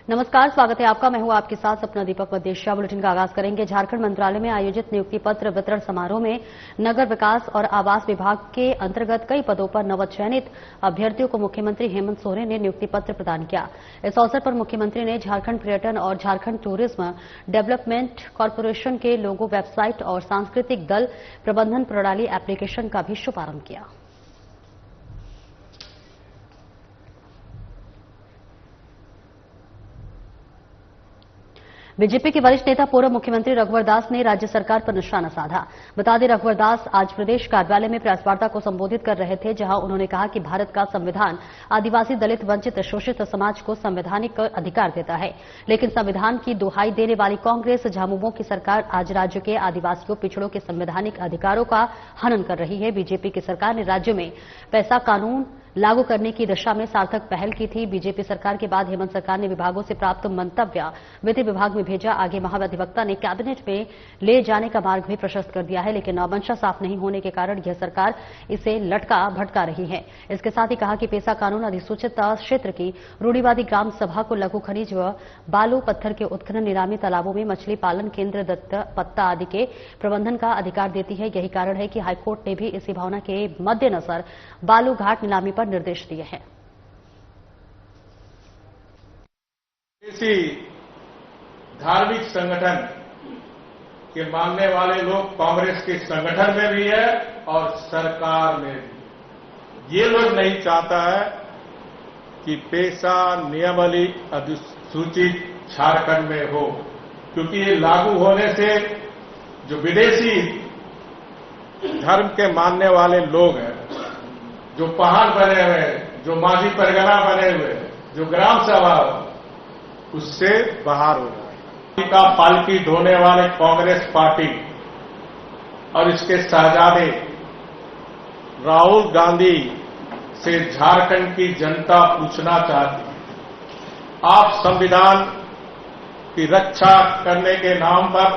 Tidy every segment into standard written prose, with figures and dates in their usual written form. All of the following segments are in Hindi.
नमस्कार, स्वागत है आपका। मैं हूं आपके साथ सपना दीपक वदेशिया। बुलेटिन का आगाज करेंगे। झारखंड मंत्रालय में आयोजित नियुक्ति पत्र वितरण समारोह में नगर विकास और आवास विभाग के अंतर्गत कई पदों पर नवचयनित अभ्यर्थियों को मुख्यमंत्री हेमंत सोरेन ने नियुक्ति पत्र प्रदान किया। इस अवसर पर मुख्यमंत्री ने झारखंड पर्यटन और झारखंड टूरिज्म डेवलपमेंट कॉर्पोरेशन के लोगो, वेबसाइट और सांस्कृतिक दल प्रबंधन प्रणाली एप्लीकेशन का भी शुभारंभ किया। बीजेपी के वरिष्ठ नेता पूर्व मुख्यमंत्री रघुवर दास ने राज्य सरकार पर निशाना साधा। बता दें, रघुवर दास आज प्रदेश कार्यालय में प्रेस वार्ता को संबोधित कर रहे थे, जहां उन्होंने कहा कि भारत का संविधान आदिवासी, दलित, वंचित, शोषित समाज को संवैधानिक अधिकार देता है, लेकिन संविधान की दुहाई देने वाली कांग्रेस झामुमो की सरकार आज राज्य के आदिवासियों, पिछड़ों के संवैधानिक अधिकारों का हनन कर रही है। बीजेपी की सरकार ने राज्य में पैसा कानून लागू करने की दिशा में सार्थक पहल की थी। बीजेपी सरकार के बाद हेमंत सरकार ने विभागों से प्राप्त मंतव्य वित्त विभाग में भेजा। आगे महाधिवक्ता ने कैबिनेट में ले जाने का मार्ग भी प्रशस्त कर दिया है, लेकिन मंशा साफ नहीं होने के कारण यह सरकार इसे लटका भटका रही है। इसके साथ ही कहा कि पेसा कानून अधिसूचित क्षेत्र की रूढ़िवादी ग्राम सभा को लघु खनिज व बालू पत्थर के उत्खनन, नीलामी, तालाबों में मछली पालन केंद्र, दत्त पत्ता आदि के प्रबंधन का अधिकार देती है। यही कारण है कि हाईकोर्ट ने भी इसी भावना के मद्देनजर बालू घाट नीलामी पर निर्देश दिए हैं। किसी धार्मिक संगठन के मानने वाले लोग कांग्रेस के संगठन में भी है और सरकार में भी। ये लोग नहीं चाहता है कि पेशा नियमावली अधिसूचित झारखंड में हो, क्योंकि ये लागू होने से जो विदेशी धर्म के मानने वाले लोग हैं, जो पहाड़ बने हुए हैं, जो माझी परगना बने हुए हैं, जो ग्राम सभा उससे बाहर हो जाए। का पालकी ढोने वाले कांग्रेस पार्टी और इसके शहजादे राहुल गांधी से झारखंड की जनता पूछना चाहती है। आप संविधान की रक्षा करने के नाम पर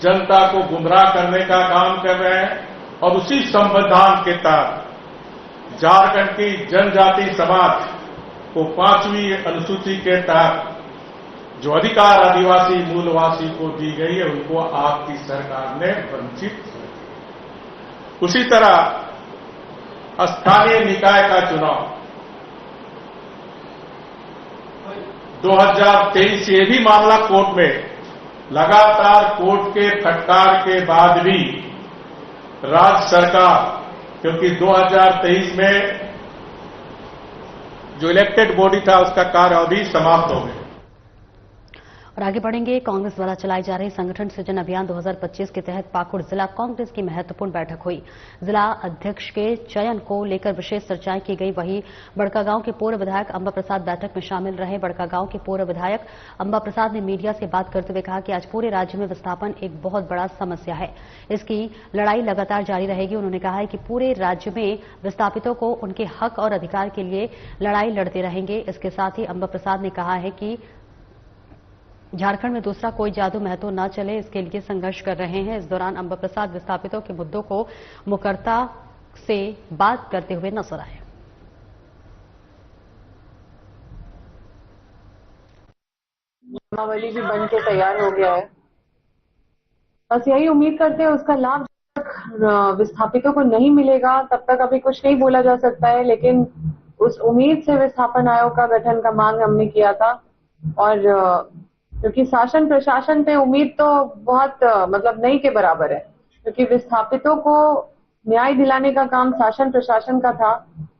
जनता को गुमराह करने का काम कर रहे हैं और उसी संविधान के तहत झारखंड की जनजाति समाज को 5वीं अनुसूची के तहत जो अधिकार आदिवासी मूलवासी को दी गई है, उनको आपकी सरकार ने वंचित कर दिया। उसी तरह स्थानीय निकाय का चुनाव 2023 ये भी मामला कोर्ट में, लगातार कोर्ट के फटकार के बाद भी राज्य सरकार, क्योंकि 2023 में जो इलेक्टेड बॉडी था उसका कार्य अभी समाप्त हो गया। और आगे बढ़ेंगे। कांग्रेस द्वारा चलाई जा रही संगठन सृजन अभियान 2025 के तहत पाकुड़ जिला कांग्रेस की महत्वपूर्ण बैठक हुई। जिला अध्यक्ष के चयन को लेकर विशेष चर्चाएं की गई। वहीं बड़कागांव के पूर्व विधायक अंबा प्रसाद बैठक में शामिल रहे। बड़कागांव के पूर्व विधायक अंबा प्रसाद ने मीडिया से बात करते हुए कहा कि आज पूरे राज्य में विस्थापन एक बहुत बड़ा समस्या है, इसकी लड़ाई लगातार जारी रहेगी। उन्होंने कहा है कि पूरे राज्य में विस्थापितों को उनके हक और अधिकार के लिए लड़ाई लड़ते रहेंगे। इसके साथ ही अंबा प्रसाद ने कहा है कि झारखंड में दूसरा कोई जादू महतो न चले, इसके लिए संघर्ष कर रहे हैं। इस दौरान अंबा प्रसाद विस्थापितों के मुद्दों को मुखरता से बात करते हुए नजर आए। नियमावली भी बन के तैयार हो गया है। बस यही उम्मीद करते हैं उसका लाभ जब तक विस्थापितों को नहीं मिलेगा तब तक अभी कुछ नहीं बोला जा सकता है, लेकिन उस उम्मीद से विस्थापन आयोग का गठन का मांग हमने किया था। और क्योंकि शासन प्रशासन पे उम्मीद तो बहुत मतलब नहीं के बराबर है, क्योंकि विस्थापितों को न्याय दिलाने का काम शासन प्रशासन का था,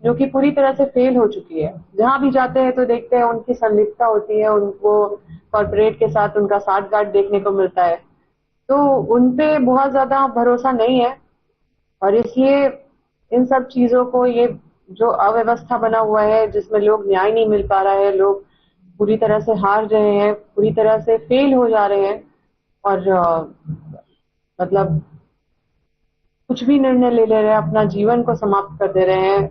जो कि पूरी तरह से फेल हो चुकी है। जहां भी जाते हैं तो देखते हैं उनकी संलिप्तता होती है, उनको कॉर्पोरेट के साथ उनका साठगांठ देखने को मिलता है, तो उनपे बहुत ज्यादा भरोसा नहीं है। और इसलिए इन सब चीजों को, ये जो अव्यवस्था बना हुआ है जिसमें लोग न्याय नहीं मिल पा रहा है, लोग पूरी तरह से हार रहे हैं, पूरी तरह से फेल हो जा रहे हैं और मतलब कुछ भी निर्णय ले रहे हैं, अपना जीवन को समाप्त कर दे रहे हैं।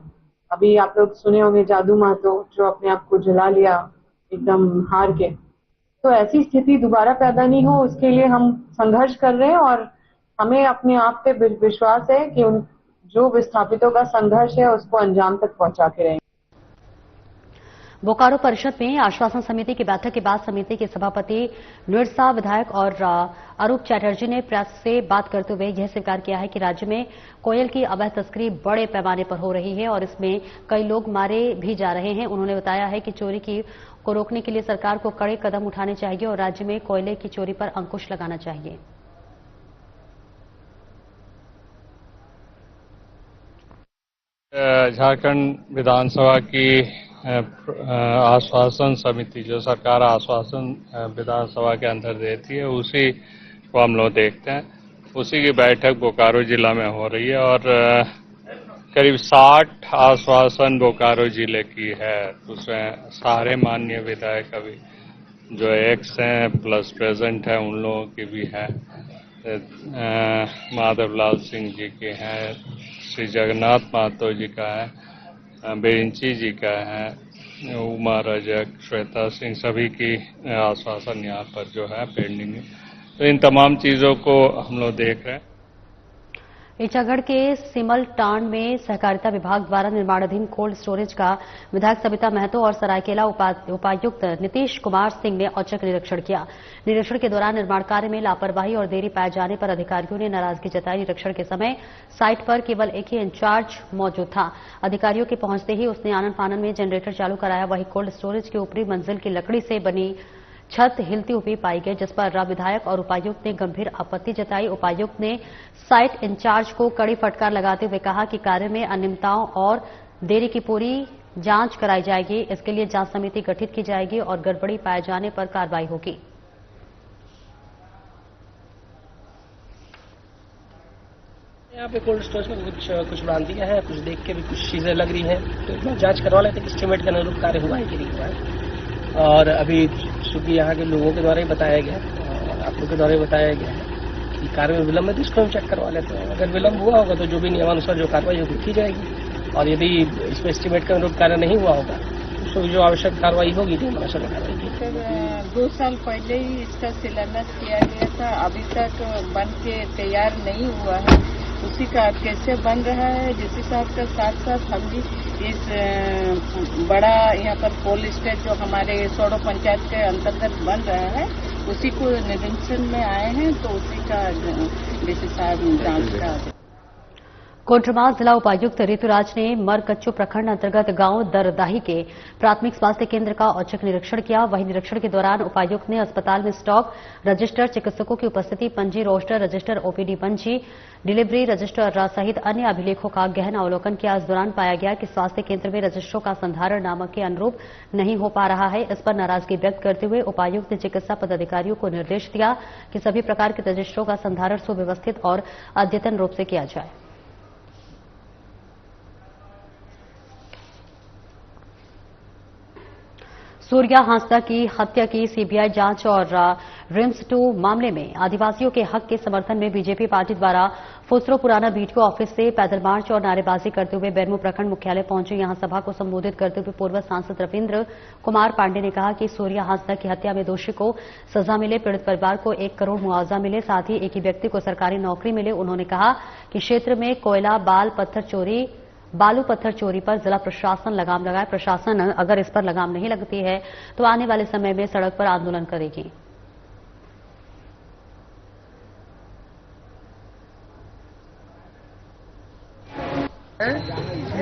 अभी आप लोग सुने होंगे जादू महतो जो अपने आप को जला लिया एकदम हार के। तो ऐसी स्थिति दोबारा पैदा नहीं हो, उसके लिए हम संघर्ष कर रहे हैं और हमें अपने आप पे विश्वास है कि उन जो विस्थापितों का संघर्ष है उसको अंजाम तक पहुंचा के रहेंगे। बोकारो परिषद में आश्वासन समिति की बैठक के बाद समिति के सभापति निरसा विधायक और अरूप चैटर्जी ने प्रेस से बात करते हुए यह स्वीकार किया है कि राज्य में कोयल की अवैध तस्करी बड़े पैमाने पर हो रही है और इसमें कई लोग मारे भी जा रहे हैं। उन्होंने बताया है कि चोरी को रोकने के लिए सरकार को कड़े कदम उठाने चाहिए और राज्य में कोयले की चोरी पर अंकुश लगाना चाहिए। झारखंड विधानसभा की आश्वासन समिति जो सरकार आश्वासन विधानसभा के अंदर देती है उसी को हम लोग देखते हैं। उसी की बैठक बोकारो जिला में हो रही है और करीब 60 आश्वासन बोकारो जिले की है। उसमें सारे माननीय विधायक अभी जो एक्स हैं प्लस प्रेजेंट है उन लोगों की भी है। माधवलाल सिंह जी के हैं, श्री जगन्नाथ महतो जी का है, बेंची जी का है, उमा रजक, श्वेता सिंह, सभी की आश्वासन यहाँ पर जो है पेंडिंग है। तो इन तमाम चीजों को हम लोग देख रहे हैं। ईचागढ़ के सिमलटांड में सहकारिता विभाग द्वारा निर्माणाधीन कोल्ड स्टोरेज का विधायक सविता महतो और सरायकेला उपायुक्त नीतीश कुमार सिंह ने औचक निरीक्षण किया। निरीक्षण के दौरान निर्माण कार्य में लापरवाही और देरी पाए जाने पर अधिकारियों ने नाराजगी जताई। निरीक्षण के समय साइट पर केवल एक ही इंचार्ज मौजूद था। अधिकारियों के पहुंचते ही उसने आनन फानन में जनरेटर चालू कराया। वहीं कोल्ड स्टोरेज की ऊपरी मंजिल की लकड़ी से बनी छत हिलती हुई पाई गई, जिस पर विधायक और उपायुक्त ने गंभीर आपत्ति जताई। उपायुक्त ने साइट इंचार्ज को कड़ी फटकार लगाते हुए कहा कि कार्य में अनियमितताओं और देरी की पूरी जांच कराई जाएगी। इसके लिए जांच समिति गठित की जाएगी और गड़बड़ी पाए जाने पर कार्रवाई होगी। यहाँ पे कोल्ड स्टोरेज में कुछ भ्रांतियां हैं, कुछ देख के भी कुछ चीजें लग रही हैं, तो जांच करवा लेते हैं कि एस्टीमेट के अनुरूप कार्य हुआ है कि नहीं हुआ है। और अभी चूंकि यहाँ के लोगों के द्वारा ही बताया गया और आप लोगों के द्वारा ही बताया गया कि कार्य में विलंब है तो इसको हम चेक करवा लेते हैं। अगर विलंब हुआ होगा तो जो भी नियमानुसार जो कार्रवाई होगी की जाएगी और यदि इसमें एस्टीमेट के अनुरूप कार्य नहीं हुआ होगा तो जो आवश्यक कार्रवाई होगी नियमानुसार कार्रवाई की। सर 2 साल पहले ही इसका शिलान्यास किया गया था, अभी तक बन के तैयार नहीं हुआ है। उसी का कैसे बन रहा है जिस हिसाब के साथ साथ हम भी इस बड़ा यहाँ पर कोल्ड स्टोरेज जो हमारे सोडो पंचायत के अंतर्गत बन रहा है उसी को निरीक्षण में आए हैं, तो उसी का जांच का। कोंडरमा जिला उपायुक्त ऋतुराज ने मरकच्चो प्रखंड अंतर्गत गांव दरदाही के प्राथमिक स्वास्थ्य केंद्र का औचक निरीक्षण किया। वहीं निरीक्षण के दौरान उपायुक्त ने अस्पताल में स्टॉक रजिस्टर, चिकित्सकों की उपस्थिति, पंजी, रोस्टर रजिस्टर, ओपीडी पंजी, डिलीवरी रजिस्टर सहित अन्य अभिलेखों का गहन अवलोकन किया। इस दौरान पाया गया कि स्वास्थ्य केंद्र में रजिस्टरों का संधारण नामक के अनुरूप नहीं हो पा रहा है। इस पर नाराजगी व्यक्त करते हुए उपायुक्त ने चिकित्सा पदाधिकारियों को निर्देश दिया कि सभी प्रकार के रजिस्टरों का संधारण सुव्यवस्थित और अद्यतन रूप से किया जाए। सूर्या हांसदा की हत्या की सीबीआई जांच और रिम्स 2 मामले में आदिवासियों के हक के समर्थन में बीजेपी पार्टी द्वारा फुसरो पुराना बीडीओ ऑफिस से पैदल मार्च और नारेबाजी करते हुए बेरमो प्रखंड मुख्यालय पहुंचे। यहां सभा को संबोधित करते हुए पूर्व सांसद रविंद्र कुमार पांडे ने कहा कि सूर्या हांसदा की हत्या में दोषी को सजा मिले, पीड़ित परिवार को 1 करोड़ मुआवजा मिले, साथ ही एक ही व्यक्ति को सरकारी नौकरी मिले। उन्होंने कहा कि क्षेत्र में कोयला, बालू पत्थर चोरी पर जिला प्रशासन लगाम लगाए। प्रशासन अगर इस पर लगाम नहीं लगती है तो आने वाले समय में सड़क पर आंदोलन करेगी।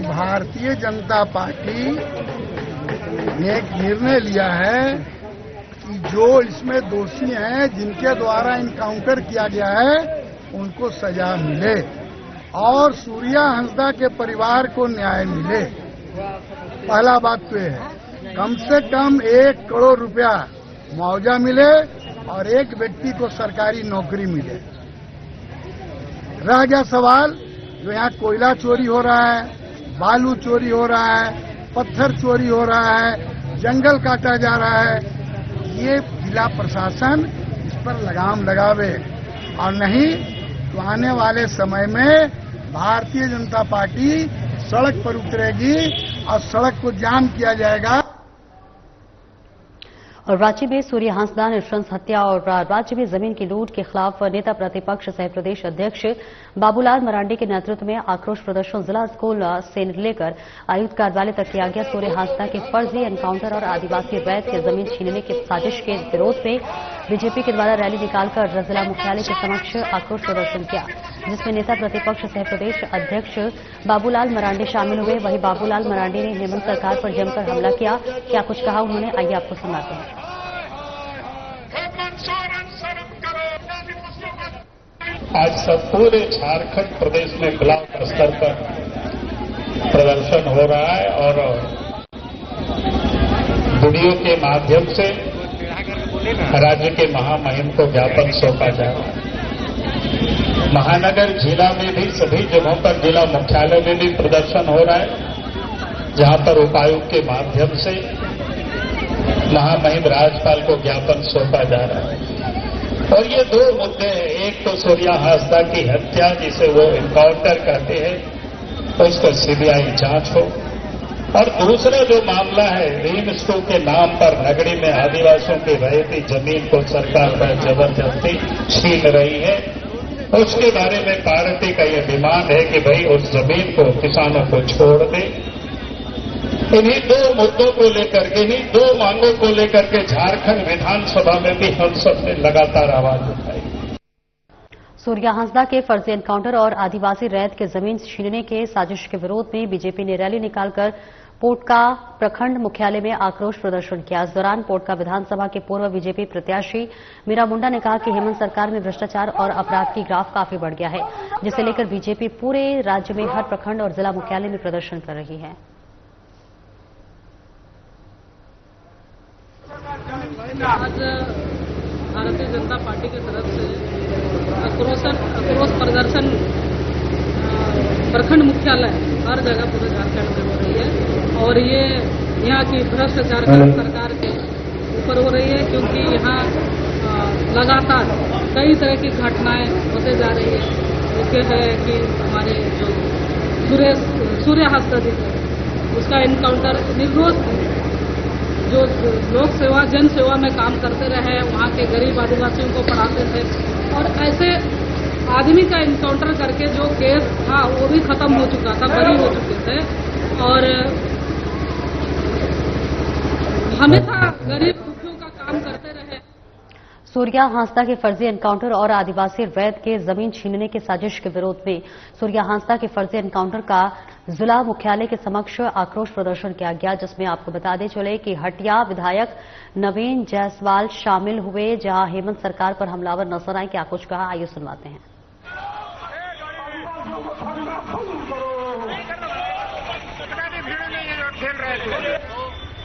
भारतीय जनता पार्टी ने एक निर्णय लिया है कि जो इसमें दोषी हैं, जिनके द्वारा इनकाउंटर किया गया है, उनको सजा मिले और सूर्या हांसदा के परिवार को न्याय मिले। पहला बात तो यह है कम से कम 1 करोड़ रुपया मुआवजा मिले और एक व्यक्ति को सरकारी नौकरी मिले। रह गया सवाल जो यहाँ कोयला चोरी हो रहा है, बालू चोरी हो रहा है, पत्थर चोरी हो रहा है, जंगल काटा जा रहा है, ये जिला प्रशासन इस पर लगाम लगावे और नहीं तो आने वाले समय में भारतीय जनता पार्टी सड़क पर उतरेगी और सड़क को जाम किया जाएगा। और रांची में सूर्य हांसदा नृशंस हत्या और राज्य में जमीन की लूट के खिलाफ नेता प्रतिपक्ष सह प्रदेश अध्यक्ष बाबूलाल मरांडी के नेतृत्व में आक्रोश प्रदर्शन जिला स्कूल से लेकर आयुक्त कार्यालय तक किया गया। सूर्य हांसदा के फर्जी एनकाउंटर और आदिवासी रैत के जमीन छीनने की साजिश के विरोध में बीजेपी के द्वारा रैली निकालकर जिला मुख्यालय के समक्ष आक्रोश प्रदर्शन किया, जिसमें नेता प्रतिपक्ष सह प्रदेश अध्यक्ष बाबूलाल मरांडी शामिल हुए। वहीं बाबूलाल मरांडी ने हेमंत सरकार पर जमकर हमला किया। क्या कुछ कहा उन्होंने, आइए आपको सुनाते हैं। आज सब पूरे झारखंड प्रदेश में ब्लॉक स्तर पर प्रदर्शन हो रहा है और वीडियो के माध्यम से राज्य के महामहिम को ज्ञापन सौंपा जा रहा है। महानगर जिला में भी सभी जगहों पर जिला मुख्यालय में भी प्रदर्शन हो रहा है, जहां पर उपायुक्त के माध्यम से महामहिम राज्यपाल को ज्ञापन सौंपा जा रहा है। और ये दो मुद्दे हैं, एक तो सूर्य हांसदा की हत्या जिसे वो एनकाउंटर कहते हैं, तो उसका सीबीआई जांच हो, और दूसरा जो मामला है रीन स्कूल के नाम पर नगरी में आदिवासियों की रहती जमीन को सरकार पर जबरदस्ती छीन रही है, उसके बारे में पार्टी का ये डिमांड है कि भाई उस जमीन को किसानों को छोड़ दे। इन्हीं दो मुद्दों को लेकर के, इन्हीं दो मांगों को लेकर के झारखंड विधानसभा में भी हम सब ने लगातार आवाज उठाई। सूर्य हांसदा के फर्जी एनकाउंटर और आदिवासी रैत के जमीन छीनने के साजिश के विरोध में बीजेपी ने रैली निकालकर पोटका प्रखंड मुख्यालय में आक्रोश प्रदर्शन किया। इस दौरान पोटका विधानसभा के पूर्व बीजेपी प्रत्याशी मीरा मुंडा ने कहा कि हेमंत सरकार में भ्रष्टाचार और अपराध की ग्राफ काफी बढ़ गया है, जिसे लेकर बीजेपी पूरे राज्य में हर प्रखंड और जिला मुख्यालय में प्रदर्शन कर रही है। आज भारतीय जनता पार्टी की तरफ से आक्रोश प्रदर्शन प्रखंड मुख्यालय हर जगह पूरे झारखंड में हो रही है, और ये यहाँ की भ्रष्टाचार सरकार के ऊपर हो रही है, क्योंकि यहाँ लगातार कई तरह की घटनाएं होते जा रही है। इसके है कि हमारे जो सूर्य हांसदा जी उसका एनकाउंटर निर्दोष जो लोक सेवा जन सेवा में काम करते रहे, वहाँ के गरीब आदिवासियों को पढ़ाते थे, और ऐसे आदमी का एनकाउंटर करके जो केस था वो भी खत्म हो चुका था, बरी हो चुके थे, और हमेशा गरीब दुखियों का काम करते रहे। सूर्य हांसदा के फर्जी एनकाउंटर और आदिवासी रैत के जमीन छीनने की साजिश के विरोध में सूर्य हांसदा के फर्जी एनकाउंटर का जिला मुख्यालय के समक्ष आक्रोश प्रदर्शन किया गया, जिसमें आपको बता दें चले कि हटिया विधायक नवीन जायसवाल शामिल हुए, जहां हेमंत सरकार पर हमलावर नजर आए। क्या कुछ कहा, आइए सुनवाते हैं।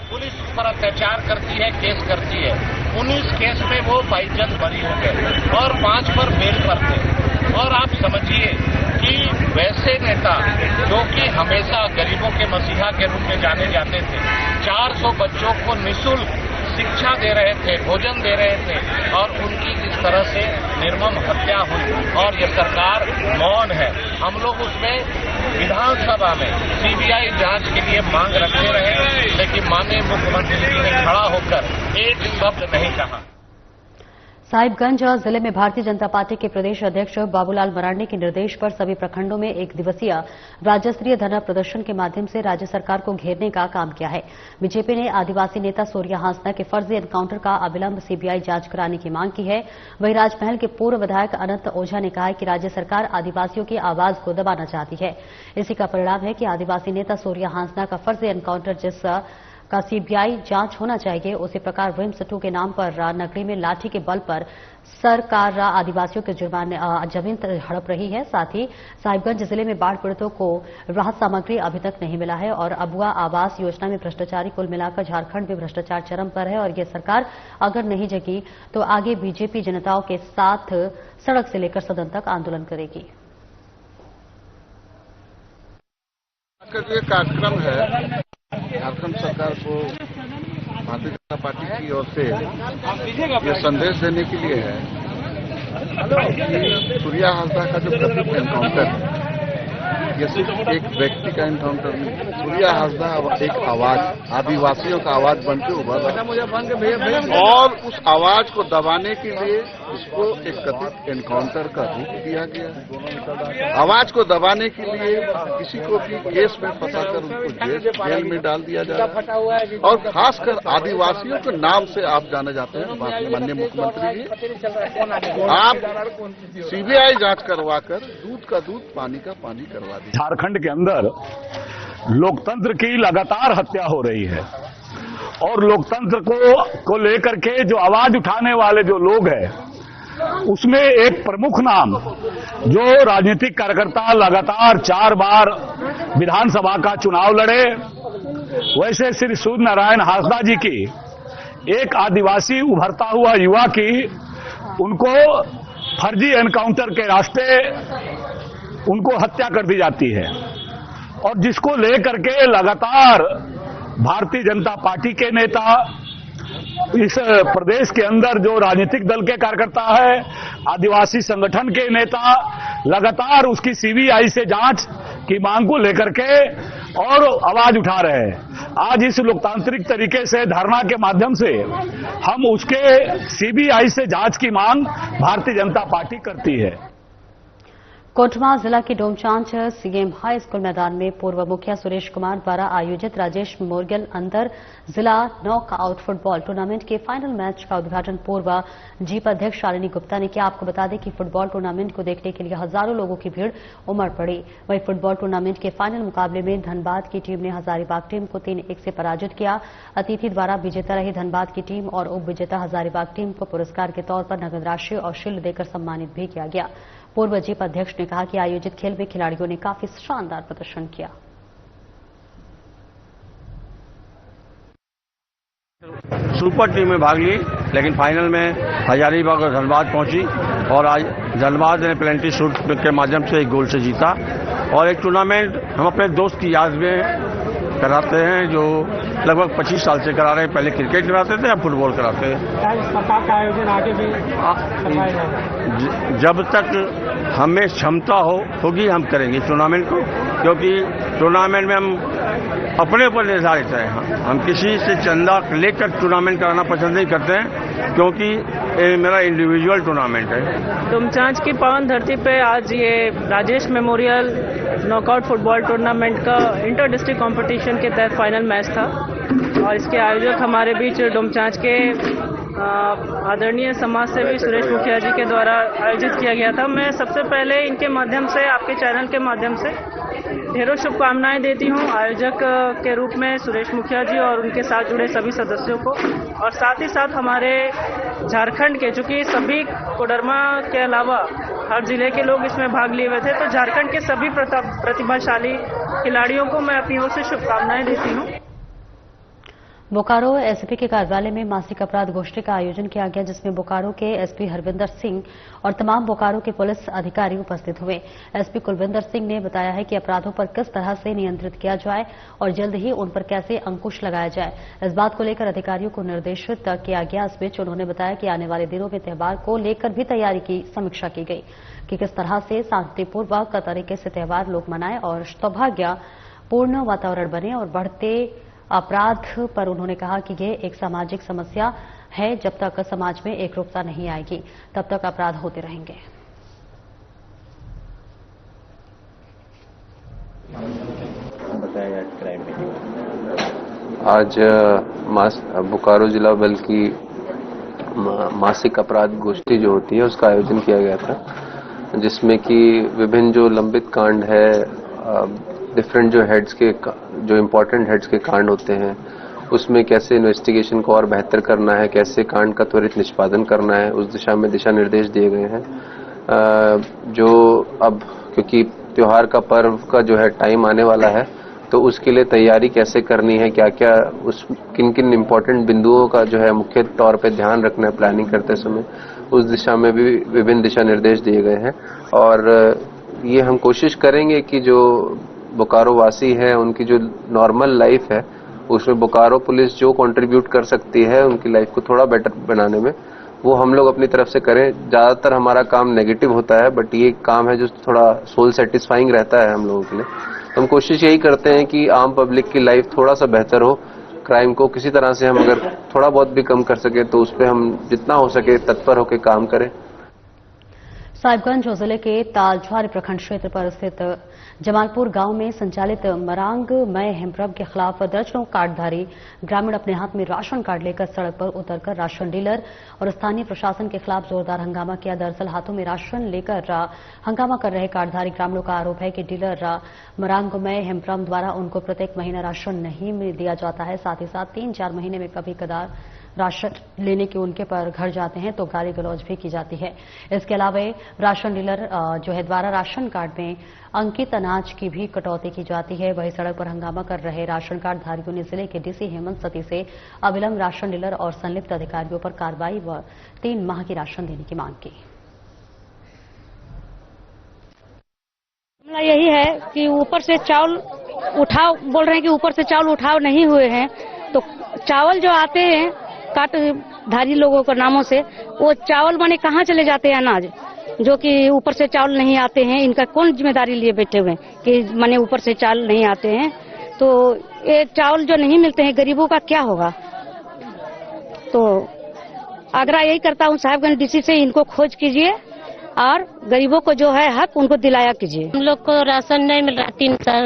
पुलिस पर अत्याचार करती है, केस करती है। 19 केस में वो बाइज्जत बरी हो गए और 5 पर बेल पर थे। और आप समझिए कि वैसे नेता जो कि हमेशा गरीबों के मसीहा के रूप में जाने जाते थे, 400 बच्चों को निःशुल्क शिक्षा दे रहे थे, भोजन दे रहे थे, और उनकी इस तरह से निर्मम हत्या हुई और ये सरकार मौन है। हम लोग उसमें विधानसभा में सीबीआई जांच के लिए मांग रखते रहे, लेकिन माननीय मुख्यमंत्री जी ने खड़ा होकर एक शब्द नहीं कहा। साहिबगंज जिले में भारतीय जनता पार्टी के प्रदेश अध्यक्ष बाबूलाल मरांडी के निर्देश पर सभी प्रखंडों में एक दिवसीय राज्य स्तरीय धरना प्रदर्शन के माध्यम से राज्य सरकार को घेरने का काम किया है। बीजेपी ने आदिवासी नेता सूर्य हांसदा के फर्जी एनकाउंटर का अविलंब सीबीआई जांच कराने की मांग की है। वहीं राजमहल के पूर्व विधायक अनंत ओझा ने कहा है कि राज्य सरकार आदिवासियों की आवाज को दबाना चाहती है। इसी का परिणाम है कि आदिवासी नेता सूर्य हांसदा का फर्जी एनकाउंटर जिस का सीबीआई जांच होना चाहिए, उसी प्रकार रिम्स 2 के नाम पर नगरी में लाठी के बल पर सरकार आदिवासियों के जुर्माने जमीन हड़प रही है। साथ ही साहिबगंज जिले में बाढ़ पीड़ितों को राहत सामग्री अभी तक नहीं मिला है और अबुआ आवास योजना में भ्रष्टाचारी कुल मिलाकर झारखंड में भ्रष्टाचार चरम पर है और ये सरकार अगर नहीं जगी तो आगे बीजेपी जनताओं के साथ सड़क से लेकर सदन तक आंदोलन करेगी। ये कार्यक्रम है झारखंड सरकार को भारतीय जनता पार्टी की ओर से ये संदेश देने के लिए है। सूर्य हांसदा का जो कथित एनकाउंटर है ये सिर्फ एक व्यक्ति का एनकाउंटर नहीं, सूर्या हासदा एक आवाज, आदिवासियों का आवाज बन के उभर रहा और उस आवाज को दबाने के लिए इसको एक कथित एनकाउंटर का रूप दिया गया। आवाज को दबाने के लिए किसी को भी केस में फंसाकर उनको जेल में डाल दिया जा रहा है और खासकर आदिवासियों के नाम से आप जाने जाते हैं माननीय मुख्यमंत्री जी। आप सीबीआई जांच करवाकर दूध का दूध पानी का पानी करवा दीजिए। झारखंड के अंदर लोकतंत्र की लगातार हत्या हो रही है और लोकतंत्र को लेकर के जो आवाज उठाने वाले जो लोग हैं उसमें एक प्रमुख नाम जो राजनीतिक कार्यकर्ता लगातार 4 बार विधानसभा का चुनाव लड़े, वैसे श्री सूर्य नारायण हासदा जी की एक आदिवासी उभरता हुआ युवा की उनको फर्जी एनकाउंटर के रास्ते उनको हत्या कर दी जाती है और जिसको लेकर के लगातार भारतीय जनता पार्टी के नेता, इस प्रदेश के अंदर जो राजनीतिक दल के कार्यकर्ता है, आदिवासी संगठन के नेता लगातार उसकी सीबीआई से जांच की मांग को लेकर के और आवाज उठा रहे हैं। आज इस लोकतांत्रिक तरीके से धरना के माध्यम से हम उसके सीबीआई से जांच की मांग भारतीय जनता पार्टी करती है। कोटमा जिला की डोमचांच सीएम हाई स्कूल मैदान में पूर्व मुखिया सुरेश कुमार द्वारा आयोजित राजेश मेमोरियल अंतर जिला नॉकआउट फुटबॉल टूर्नामेंट के फाइनल मैच का उद्घाटन पूर्व जीप अध्यक्ष शालिनी गुप्ता ने किया। आपको बता दें कि फुटबॉल टूर्नामेंट को देखने के लिए हजारों लोगों की भीड़ उमड़ पड़ी। वहीं फुटबॉल टूर्नामेंट के फाइनल मुकाबले में धनबाद की टीम ने हजारीबाग टीम को 3-1 से पराजित किया। अतिथि द्वारा विजेता रही धनबाद की टीम और उप विजेता हजारीबाग टीम को पुरस्कार के तौर पर नगद राशि और शील्ड देकर सम्मानित भी किया गया। पूर्व जीप अध्यक्ष ने कहा कि आयोजित खेल में खिलाड़ियों ने काफी शानदार प्रदर्शन किया। सुपर टीम में भाग ली, लेकिन फाइनल में हजारीबाग और धनबाद पहुंची और आज धनबाद ने पेनल्टी शूट के माध्यम से 1 गोल से जीता। और एक टूर्नामेंट हम अपने दोस्त की याद में कराते हैं जो लगभग 25 साल से करा रहे हैं। पहले क्रिकेट कराते थे, अब फुटबॉल कराते हैं। का आयोजन आगे भी जब तक हमें क्षमता होगी हम करेंगे टूर्नामेंट को, क्योंकि टूर्नामेंट में हम अपने ऊपर निर्धारित है। हम किसी से चंदा लेकर टूर्नामेंट कराना पसंद नहीं करते हैं, क्योंकि ये मेरा इंडिविजुअल टूर्नामेंट है। डोमचांच की पावन धरती पे आज ये Rajesh memorial knockout football tournament का इंटर डिस्ट्रिक्ट कंपटीशन के तहत फाइनल मैच था और इसके आयोजक हमारे बीच डोमचांच के आदरणीय समाज सेवी सुरेश मुखिया जी के द्वारा आयोजित किया गया था। मैं सबसे पहले इनके माध्यम से, आपके चैनल के माध्यम से ढेरों शुभकामनाएं देती हूं आयोजक के रूप में सुरेश मुखिया जी और उनके साथ जुड़े सभी सदस्यों को, और साथ ही साथ हमारे झारखंड के, चूंकि सभी कोडरमा के अलावा हर जिले के लोग इसमें भाग लिए हुए थे, तो झारखंड के सभी प्रतिभाशाली खिलाड़ियों को मैं अपनी ओर से शुभकामनाएं देती हूं। बोकारो एसपी के कार्यालय में मासिक अपराध गोष्ठी का आयोजन किया गया, जिसमें बोकारो के एसपी हरविंदर सिंह और तमाम बोकारो के पुलिस अधिकारी उपस्थित हुए। एसपी कुलविंदर सिंह ने बताया है कि अपराधों पर किस तरह से नियंत्रित किया जाए और जल्द ही उन पर कैसे अंकुश लगाया जाए, इस बात को लेकर अधिकारियों को निर्देशित किया गया। इस बीच उन्होंने बताया कि आने वाले दिनों में त्योहार को लेकर भी तैयारी की समीक्षा की गई कि किस तरह से शांतिपूर्वक तरीके से त्योहार लोग मनाएं और सौभाग्यपूर्ण वातावरण बने। और बढ़ते अपराध पर उन्होंने कहा कि ये एक सामाजिक समस्या है, जब तक समाज में एकरूपता नहीं आएगी तब तक अपराध होते रहेंगे। आज बोकारो जिला बल की मासिक अपराध गोष्ठी जो होती है उसका आयोजन किया गया था, जिसमें कि विभिन्न जो लंबित कांड है, डिफरेंट जो हेड्स के, जो इम्पोर्टेंट हेड्स के कांड होते हैं, उसमें कैसे इन्वेस्टिगेशन को और बेहतर करना है, कैसे कांड का त्वरित निष्पादन करना है, उस दिशा में दिशा निर्देश दिए गए हैं। जो अब क्योंकि त्योहार का पर्व का जो है टाइम आने वाला है, तो उसके लिए तैयारी कैसे करनी है, क्या क्या उस किन किन इम्पोर्टेंट बिंदुओं का जो है मुख्य तौर पे ध्यान रखना है प्लानिंग करते समय, उस दिशा में भी विभिन्न दिशा निर्देश दिए गए हैं। और ये हम कोशिश करेंगे कि जो बोकारो वासी है उनकी जो नॉर्मल लाइफ है उसमें बोकारो पुलिस जो कंट्रीब्यूट कर सकती है उनकी लाइफ को थोड़ा बेटर बनाने में, वो हम लोग अपनी तरफ से करें। ज़्यादातर हमारा काम नेगेटिव होता है, बट ये काम है जो थोड़ा सोल सेटिस्फाइंग रहता है हम लोगों के लिए। हम कोशिश यही करते हैं कि आम पब्लिक की लाइफ थोड़ा सा बेहतर हो, क्राइम को किसी तरह से हम अगर थोड़ा बहुत भी कम कर सके तो उस पर हम जितना हो सके तत्पर होकर काम करें। साहिबगंज जिले के तालझारी प्रखंड क्षेत्र पर स्थित जमालपुर गांव में संचालित मरांगमय हेमप्रभ के खिलाफ दर्जनों कार्डधारी ग्रामीण अपने हाथ में राशन कार्ड लेकर सड़क पर उतरकर राशन डीलर और स्थानीय प्रशासन के खिलाफ जोरदार हंगामा किया। दरअसल हाथों में राशन लेकर हंगामा कर रहे कार्डधारी ग्रामीणों का आरोप है कि डीलर मरांगमय हेमप्रभ द्वारा उनको प्रत्येक महीना राशन नहीं दिया जाता है। साथ ही साथ 3-4 महीने में कभी कदार राशन लेने के उनके पर घर जाते हैं तो गाली गलौज भी की जाती है। इसके अलावा राशन डीलर द्वारा राशन कार्ड में अंकित अनाज की भी कटौती की जाती है। वहीं सड़क पर हंगामा कर रहे राशन कार्ड धारियों ने जिले के डीसी हेमंत सती से अविलंब राशन डीलर और संलिप्त अधिकारियों पर कार्रवाई व 3 माह की राशन देने की मांग की। मामला यही है कि ऊपर से चावल उठाव बोल रहे हैं कि ऊपर से चावल उठाव नहीं हुए हैं, तो चावल जो आते हैं कार्डधारी लोगों के नामों से, वो चावल माने कहाँ चले जाते हैं अनाज, जो कि ऊपर से चावल नहीं आते हैं। इनका कौन जिम्मेदारी लिए बैठे हुए हैं कि माने ऊपर से चावल नहीं आते हैं, तो ये चावल जो नहीं मिलते हैं गरीबों का क्या होगा। तो आग्रह यही करता हूँ साहिबगंज डीसी से, इनको खोज कीजिए और गरीबों को जो है हक उनको दिलाया कीजिए। हम लोग को राशन नहीं मिल रहा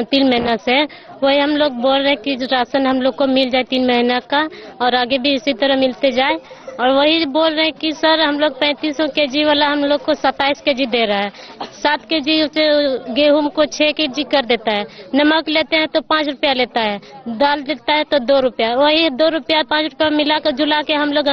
3 महीना से, वही हम लोग बोल रहे हैं कि राशन हम लोग को मिल जाए 3 महीना का और आगे भी इसी तरह मिलते जाए। और वही बोल रहे हैं कि सर हम लोग 3500 केजी वाला हम लोग को 27 केजी दे रहा है, 7 केजी गेहूं को 6 केजी कर देता है, नमक लेते हैं तो 5 रुपया लेता है, दाल देता है तो 2 रुपया, वही 2 रुपया 5 रुपया मिलाकर जुला के हम लोग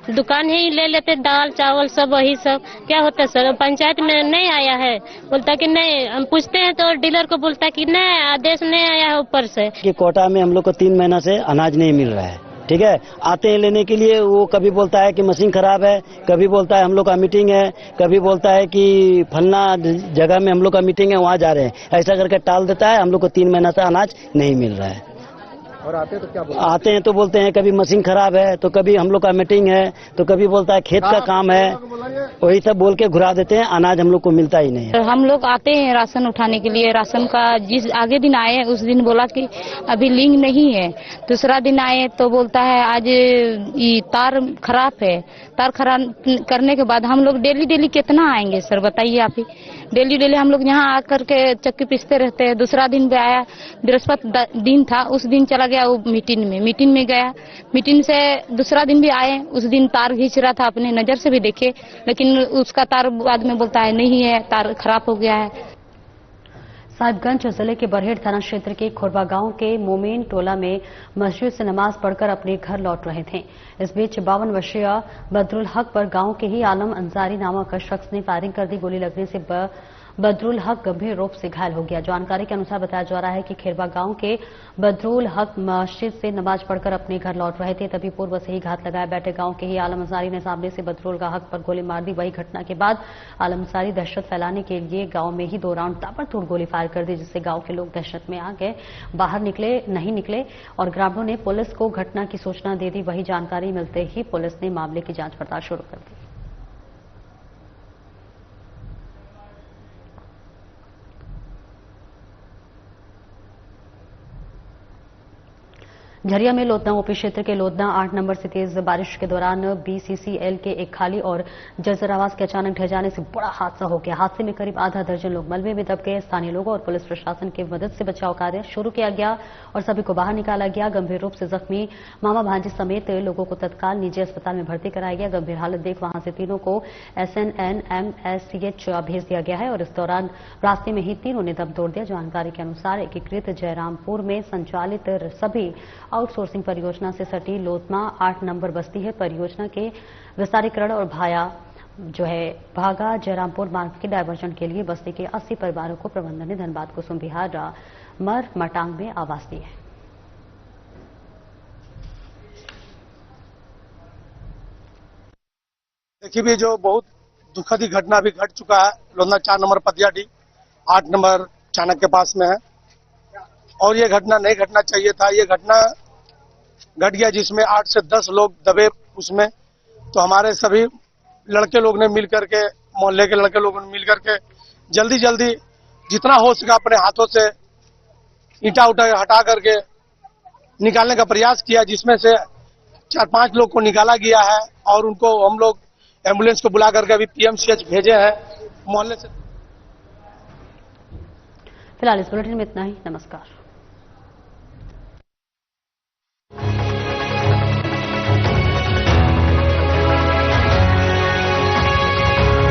दुकान ही ले लेते, दाल चावल सब वही सब। क्या होता है सर, पंचायत में नहीं आया है, बोलता कि नहीं, हम पूछते हैं तो डीलर को बोलता है कि नहीं आदेश नहीं आया है ऊपर से। कि कोटा में हम लोग को 3 महीना से अनाज नहीं मिल रहा है, ठीक है। आते हैं लेने के लिए, वो कभी बोलता है कि मशीन खराब है, कभी बोलता है हम लोग का मीटिंग है, कभी बोलता है कि फलना जगह में हम लोग का मीटिंग है वहाँ जा रहे हैं, ऐसा करके टाल देता है। हम लोग को 3 महीना से अनाज नहीं मिल रहा है। और आते हैं तो क्या बोलते हैं? आते हैं तो बोलते हैं कभी मशीन खराब है, तो कभी हम लोग का मीटिंग है, तो कभी बोलता है खेत का काम है, वही सब बोल के घुरा देते हैं। अनाज हम लोग को मिलता ही नहीं है। हम लोग आते हैं राशन उठाने के लिए, राशन का जिस आगे दिन आए उस दिन बोला कि अभी लिंक नहीं है, दूसरा दिन आए तो बोलता है आज ये तार खराब है। तार खराब करने के बाद हम लोग डेली कितना आएंगे सर बताइए आप ही। डेली हम लोग यहाँ आकर के चक्की पीसते रहते हैं। दूसरा दिन भी आया, बृहस्पति दिन था, उस दिन चला गया वो मीटिंग में गया। मीटिंग से दूसरा दिन भी आए, उस दिन तार खींच रहा था, अपने नजर से भी देखे, लेकिन उसका तार बाद में बोलता है नहीं है, तार खराब हो गया है। साहिबगंज जिले के बरहेड़ थाना क्षेत्र के खुरवा गांव के मोमेन टोला में मस्जिद से नमाज पढ़कर अपने घर लौट रहे थे। इस बीच 52 वर्षीय बदरुल हक पर गांव के ही आलम अंसारी नामक शख्स ने फायरिंग कर दी। गोली लगने से बदरुल हक गंभीर रूप से घायल हो गया। जानकारी के अनुसार बताया जा रहा है कि खेरवा गांव के बदरुल हक मस्जिद से नमाज पढ़कर अपने घर लौट रहे थे, तभी पूर्व से ही घात लगाए बैठे गांव के ही आलम अंसारी ने सामने से बदरुल हक पर गोली मार दी। वही घटना के बाद आलम अंसारी दहशत फैलाने के लिए गांव में ही 2 राउंड ताबड़तोड़ गोली फायर कर दी, जिससे गांव के लोग दहशत में आ गए, बाहर नहीं निकले और ग्रामीणों ने पुलिस को घटना की सूचना दे दी। वही जानकारी मिलते ही पुलिस ने मामले की जांच पड़ताल शुरू कर दी। झरिया में लोधना ओपी क्षेत्र के लोधना 8 नंबर से तेज बारिश के दौरान बीसीसीएल के एक खाली और जर्जर आवास के अचानक ढह जाने से बड़ा हादसा हो गया। हादसे में करीब आधा दर्जन लोग मलबे में दब गए। स्थानीय लोगों और पुलिस प्रशासन की मदद से बचाव कार्य शुरू किया गया और सभी को बाहर निकाला गया। गंभीर रूप से जख्मी मामा भांजी समेत लोगों को तत्काल निजी अस्पताल में भर्ती कराया गया। गंभीर हालत देख वहां से तीनों को SNNMSCH भेज दिया गया है और इस दौरान रास्ते में ही तीनों ने दम तोड़ दिया। जानकारी के अनुसार एकीकृत जयरामपुर में संचालित सभी आउटसोर्सिंग परियोजना से सटी लोधना 8 नंबर बस्ती है। परियोजना के विस्तारीकरण और भागा जयरामपुर मार्ग के डायवर्जन के लिए बस्ती के 80 परिवारों को प्रबंधन ने धनबाद कुसुम बिहार मर मटांग में आवास दी है। देखिए भी जो बहुत दुखद ही घटना भी घट चुका है। लोधना 4 नंबर पतियाडी 8 नंबर चाणक के पास में है और ये घटना नहीं घटना चाहिए था। ये घटना घट गया जिसमें 8 से 10 लोग दबे उसमें। तो हमारे सभी लड़के लोग ने मिल करके, मोहल्ले के लड़के लोगों ने मिल करके जल्दी जल्दी जितना हो सका अपने हाथों से ईंटा उठा हटा करके निकालने का प्रयास किया, जिसमें से 4-5 लोग को निकाला गया है और उनको हम लोग एम्बुलेंस को बुला करके अभी पीएमसीएच भेजे हैं मोहल्ले से। फिलहाल इस बुलेटिन में इतना ही। नमस्कार।